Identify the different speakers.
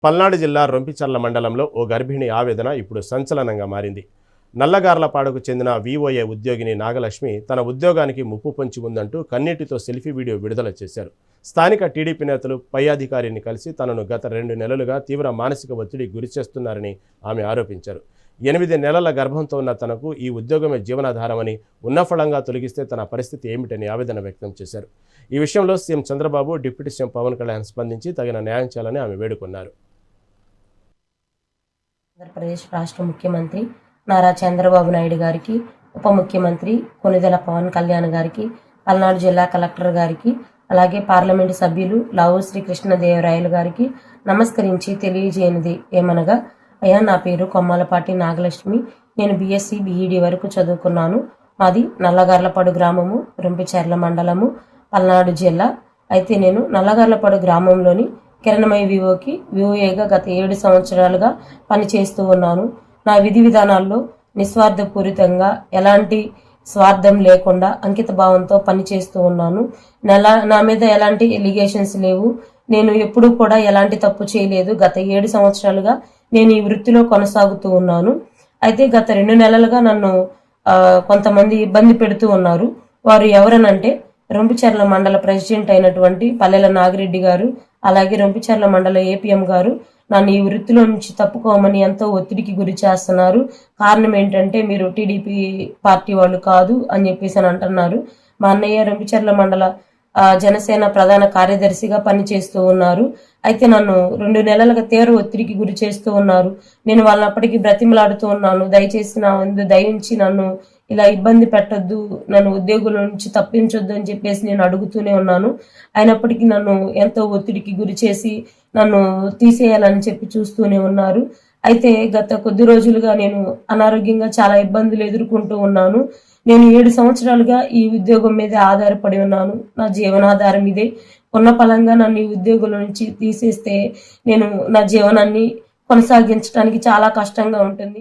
Speaker 1: పల్నాడు జిల్లా రొంపిచర్ల మండలంలో ఓ గర్భిణి ఆవేదన ఇప్పుడు సంచలనంగా మారింది. నల్లగార్లపాడుకు చెందిన విఓఏ ఉద్యోగిని నాగలక్ష్మి తన ఉద్యోగానికి ముప్పు పొంచి ఉందంటూ కన్నీటితో సెల్ఫీ వీడియో విడుదల చేశారు. స్థానిక టీడీపీ నేతలు పై అధికారిని కలిసి తనను గత 2 నెలలుగా తీవ్ర మానసిక ఒత్తిడికి గురిచేస్తున్నారని ఆమె ఆరోపించారు. 8 నెలల గర్భంతో ఉన్న తనకు ఈ ఉద్యోగమే జీవనాధారమని, ఉన్నఫలంగా తొలగిస్తే తన పరిస్థితి ఏమిటని ఆవేదన వ్యక్తం చేశారు. ఈ విషయంలో CM Chandrababu, deputy CM Pawan Kalyan స్పందించి తగిన న్యాయం చేయాలని ఆమె వేడుకున్నారు.
Speaker 2: ఆంధ్రప్రదేశ్ రాష్ట్ర ముఖ్యమంత్రి నారా చంద్రబాబు నాయుడు గారికి, ఉప ముఖ్యమంత్రి కొనిదెల పవన్ కళ్యాణ్ గారికి, పల్నాడు జిల్లా కలెక్టర్ గారికి, అలాగే పార్లమెంటు సభ్యులు లావు శ్రీకృష్ణదేవరాయలు గారికి నమస్కరించి తెలియజేయనిది ఏమనగా, అయ్యా నా పేరు కొమ్మాలపాటి నాగలక్ష్మి. నేను బీఎస్సీ బీఈడి వరకు చదువుకున్నాను. మాది నల్లగార్లపాడు గ్రామము, రొంపిచర్ల మండలము, పల్నాడు జిల్లా. అయితే నేను నల్లగార్లపాడు గ్రామంలోని కిరణమయ విఓఏగా గత 7 సంవత్సరాలుగా పనిచేస్తూ ఉన్నాను. నా విధి విధానాల్లో నిస్వార్థపూరితంగా, ఎలాంటి స్వార్థం లేకుండా అంకిత భావంతో పనిచేస్తూ ఉన్నాను. నా మీద ఎలాంటి ఎలిగేషన్స్ లేవు. నేను ఎప్పుడూ కూడా ఎలాంటి తప్పు చేయలేదు. గత 7 సంవత్సరాలుగా నేను ఈ వృత్తిలో కొనసాగుతూ ఉన్నాను. అయితే గత 2 నెలలుగా నన్ను కొంతమంది ఇబ్బంది పెడుతూ ఉన్నారు. వారు ఎవరనంటే, రొంపిచర్ల మండల ప్రెసిడెంట్ అయినటువంటి పల్లెల నాగిరెడ్డి గారు, అలాగే రొంపిచర్ల మండల ఏపీఎం గారు నన్ను ఈ వృత్తిలో నుంచి తప్పుకోమని ఎంతో ఒత్తిడికి గురి చేస్తున్నారు. కారణం ఏంటంటే, మీరు టీడీపీ పార్టీ వాళ్ళు కాదు అని చెప్పేసి అని అంటున్నారు. మా అన్నయ్య రొంపిచర్ల మండల జనసేన ప్రధాన కార్యదర్శిగా పనిచేస్తూ ఉన్నారు. అయితే నన్ను 2 నెలలుగా తీవ్ర ఒత్తిడికి గురి చేస్తూ ఉన్నారు. నేను వాళ్ళని అప్పటికి బ్రతిమలాడుతూ ఉన్నాను, దయచేసి నా ముందు దయించి నన్ను ఇలా ఇబ్బంది పెట్టొద్దు, నన్ను ఉద్యోగుల నుంచి తప్పించొద్దు అని చెప్పేసి నేను అడుగుతూనే ఉన్నాను. అయినప్పటికీ నన్ను ఎంతో ఒత్తిడికి గురి చేసి నన్ను తీసేయాలని చెప్పి చూస్తూనే ఉన్నారు. అయితే గత కొద్ది రోజులుగా నేను అనారోగ్యంగా చాలా ఇబ్బందులు ఎదుర్కొంటూ ఉన్నాను. నేను 7 సంవత్సరాలుగా ఈ ఉద్యోగం మీద ఆధారపడి ఉన్నాను. నా జీవనాధారం ఇదే. ఉన్న ఫలంగా నన్ను ఈ ఉద్యోగుల నుంచి తీసేస్తే నేను నా జీవనాన్ని కొనసాగించడానికి చాలా కష్టంగా ఉంటుంది.